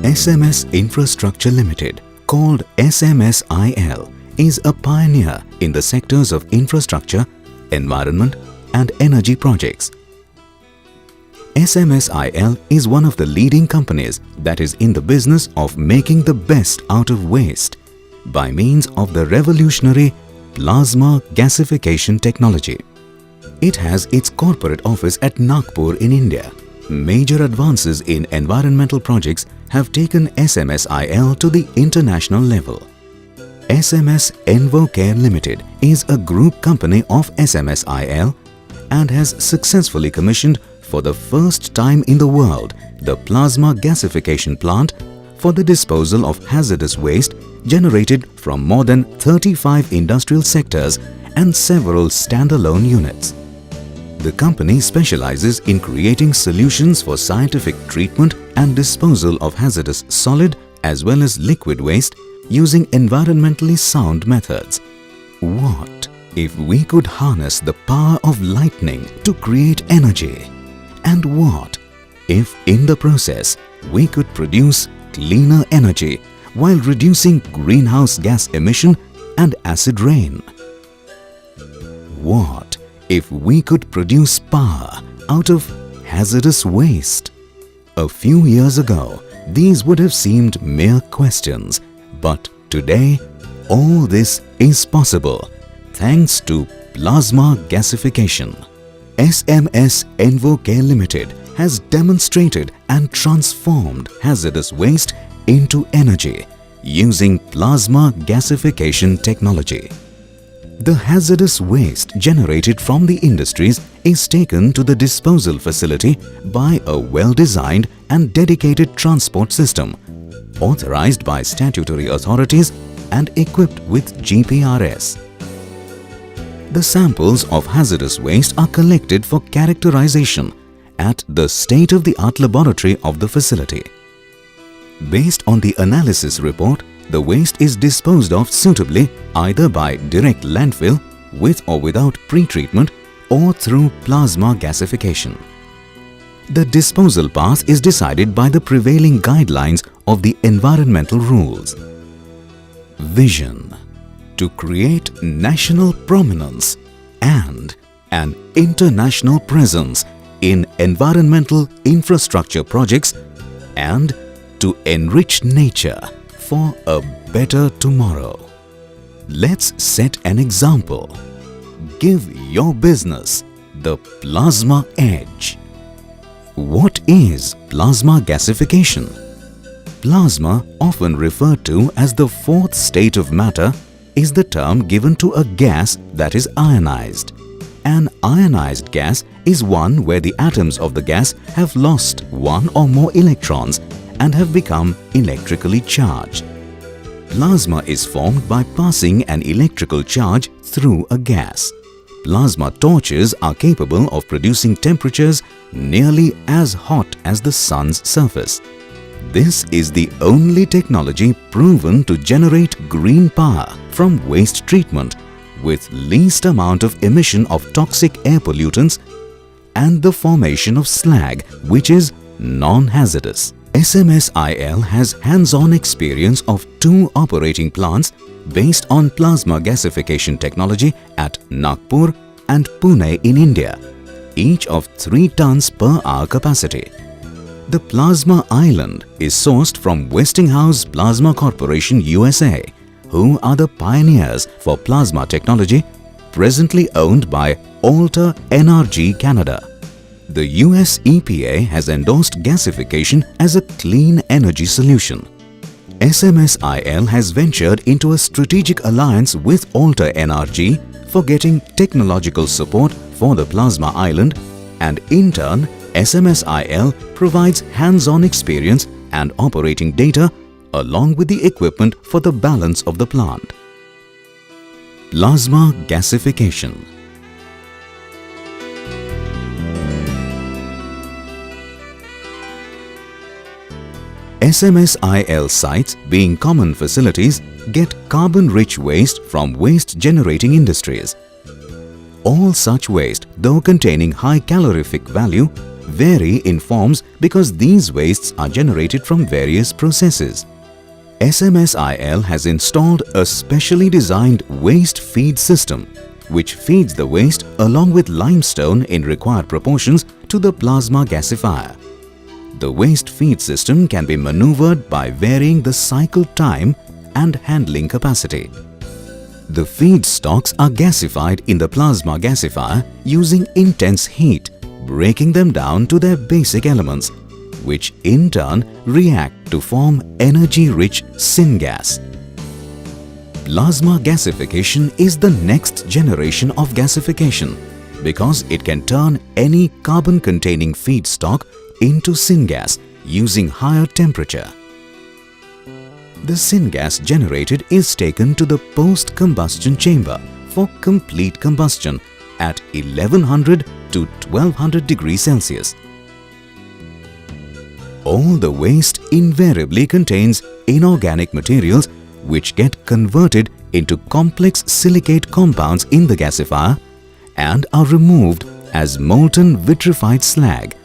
SMS Infrastructure Limited, called SMSIL, is a pioneer in the sectors of infrastructure, environment and energy projects. SMSIL is one of the leading companies that is in the business of making the best out of waste by means of the revolutionary plasma gasification technology. It has its corporate office at Nagpur in India. Major advances in environmental projects have taken SMSIL to the international level. SMS Envocare Limited is a group company of SMSIL and has successfully commissioned for the first time in the world the plasma gasification plant for the disposal of hazardous waste generated from more than 35 industrial sectors and several standalone units. The company specializes in creating solutions for scientific treatment and disposal of hazardous solid as well as liquid waste using environmentally sound methods. What if we could harness the power of lightning to create energy? And what if in the process we could produce cleaner energy while reducing greenhouse gas emission and acid rain? What if we could produce power out of hazardous waste? A few years ago, these would have seemed mere questions, but today, all this is possible thanks to plasma gasification. SMS Envocare Limited has demonstrated and transformed hazardous waste into energy using plasma gasification technology. The hazardous waste generated from the industries is taken to the disposal facility by a well-designed and dedicated transport system, authorized by statutory authorities and equipped with GPRS. The samples of hazardous waste are collected for characterization at the state-of-the-art laboratory of the facility. Based on the analysis report, the waste is disposed of suitably either by direct landfill with or without pre-treatment or through plasma gasification. The disposal path is decided by the prevailing guidelines of the environmental rules. Vision: to create national prominence and an international presence in environmental infrastructure projects and to enrich nature for a better tomorrow. Let's set an example. Give your business the plasma edge. What is plasma gasification? Plasma, often referred to as the fourth state of matter, is the term given to a gas that is ionized. An ionized gas is one where the atoms of the gas have lost one or more electrons and have become electrically charged. Plasma is formed by passing an electrical charge through a gas. Plasma torches are capable of producing temperatures nearly as hot as the sun's surface. This is the only technology proven to generate green power from waste treatment with least amount of emission of toxic air pollutants and the formation of slag, which is non-hazardous. SMSIL has hands-on experience of 2 operating plants based on plasma gasification technology at Nagpur and Pune in India, each of 3 tons per hour capacity. The plasma island is sourced from Westinghouse Plasma Corporation USA, who are the pioneers for plasma technology, presently owned by Alter NRG Canada. The US EPA has endorsed gasification as a clean energy solution. SMSIL has ventured into a strategic alliance with Alter NRG for getting technological support for the plasma island, and in turn, SMSIL provides hands-on experience and operating data along with the equipment for the balance of the plant. Plasma gasification. SMSIL sites, being common facilities, get carbon-rich waste from waste-generating industries. All such waste, though containing high calorific value, vary in forms because these wastes are generated from various processes. SMSIL has installed a specially designed waste feed system which feeds the waste along with limestone in required proportions to the plasma gasifier. The waste feed system can be maneuvered by varying the cycle time and handling capacity. The feedstocks are gasified in the plasma gasifier using intense heat, breaking them down to their basic elements, which in turn react to form energy-rich syngas. Plasma gasification is the next generation of gasification because it can turn any carbon-containing feedstock into syngas using higher temperature. The syngas generated is taken to the post-combustion chamber for complete combustion at 1100 to 1200 degrees Celsius. All the waste invariably contains inorganic materials which get converted into complex silicate compounds in the gasifier and are removed as molten vitrified slag,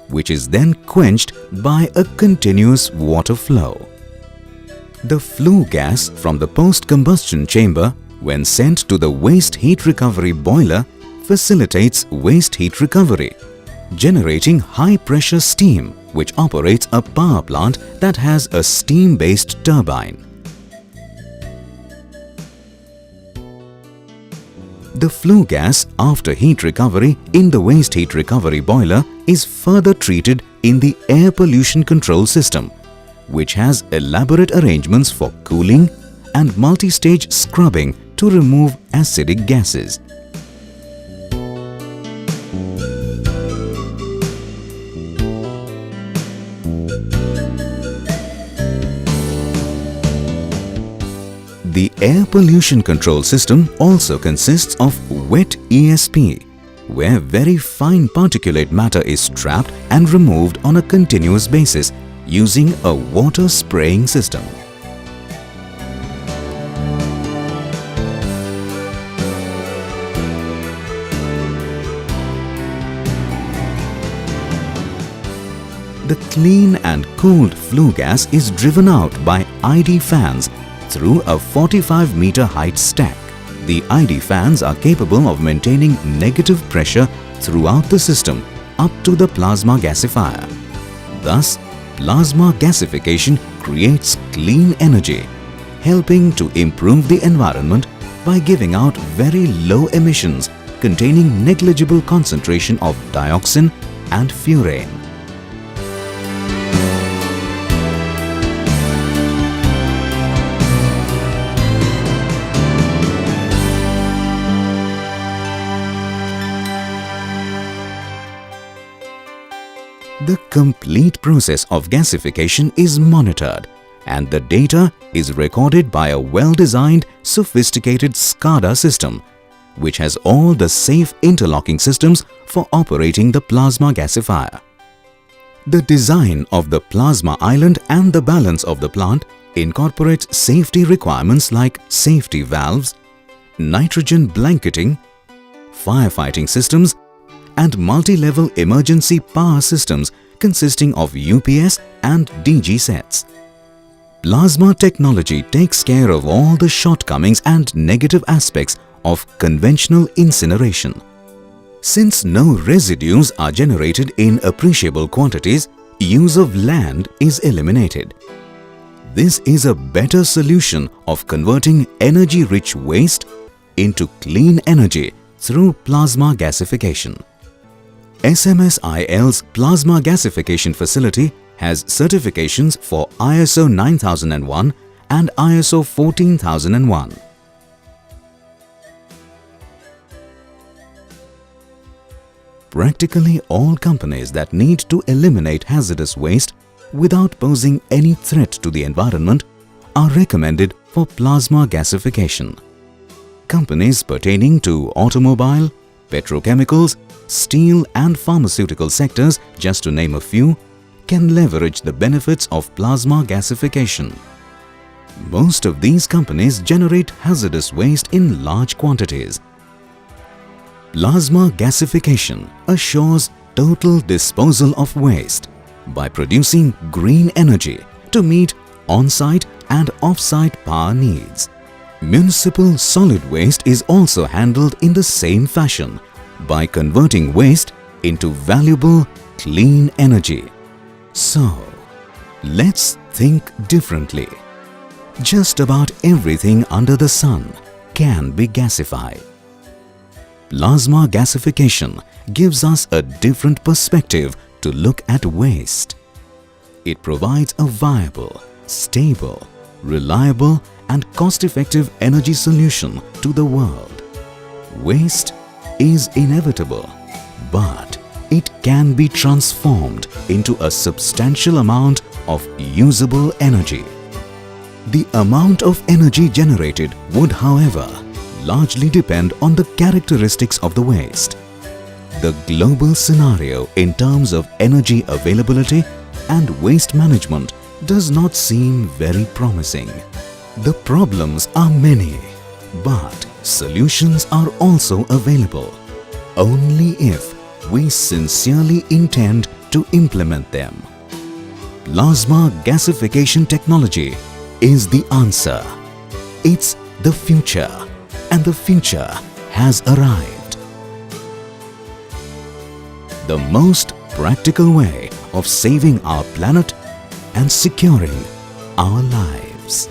which is then quenched by a continuous water flow. The flue gas from the post-combustion chamber, when sent to the waste heat recovery boiler, facilitates waste heat recovery, generating high-pressure steam which operates a power plant that has a steam-based turbine. The flue gas after heat recovery in the waste heat recovery boiler is further treated in the air pollution control system, which has elaborate arrangements for cooling and multi-stage scrubbing to remove acidic gases. The air pollution control system also consists of wet ESP, where very fine particulate matter is trapped and removed on a continuous basis using a water spraying system. The clean and cooled flue gas is driven out by ID fans through a 45-meter height stack. The ID fans are capable of maintaining negative pressure throughout the system up to the plasma gasifier. Thus, plasma gasification creates clean energy, helping to improve the environment by giving out very low emissions containing negligible concentration of dioxin and furane. The complete process of gasification is monitored and the data is recorded by a well-designed, sophisticated SCADA system, which has all the safe interlocking systems for operating the plasma gasifier. The design of the plasma island and the balance of the plant incorporates safety requirements like safety valves, nitrogen blanketing, firefighting systems, and multi-level emergency power systems consisting of UPS and DG sets. Plasma technology takes care of all the shortcomings and negative aspects of conventional incineration. Since no residues are generated in appreciable quantities, use of land is eliminated. This is a better solution of converting energy-rich waste into clean energy through plasma gasification. SMSIL's plasma gasification facility has certifications for ISO 9001 and ISO 14001. Practically all companies that need to eliminate hazardous waste without posing any threat to the environment are recommended for plasma gasification. Companies pertaining to automobile, petrochemicals, steel and pharmaceutical sectors, just to name a few, can leverage the benefits of plasma gasification. Most of these companies generate hazardous waste in large quantities. Plasma gasification assures total disposal of waste by producing green energy to meet on-site and off-site power needs. Municipal solid waste is also handled in the same fashion by converting waste into valuable clean energy. So, let's think differently. Just about everything under the sun can be gasified. Plasma gasification gives us a different perspective to look at waste. It provides a viable, stable, reliable and cost-effective energy solution to the world. Waste is inevitable, but it can be transformed into a substantial amount of usable energy. The amount of energy generated would, however, largely depend on the characteristics of the waste. The global scenario in terms of energy availability and waste management does not seem very promising. The problems are many, but solutions are also available, only if we sincerely intend to implement them. Plasma gasification technology is the answer. It's the future, and the future has arrived. The most practical way of saving our planet and securing our lives.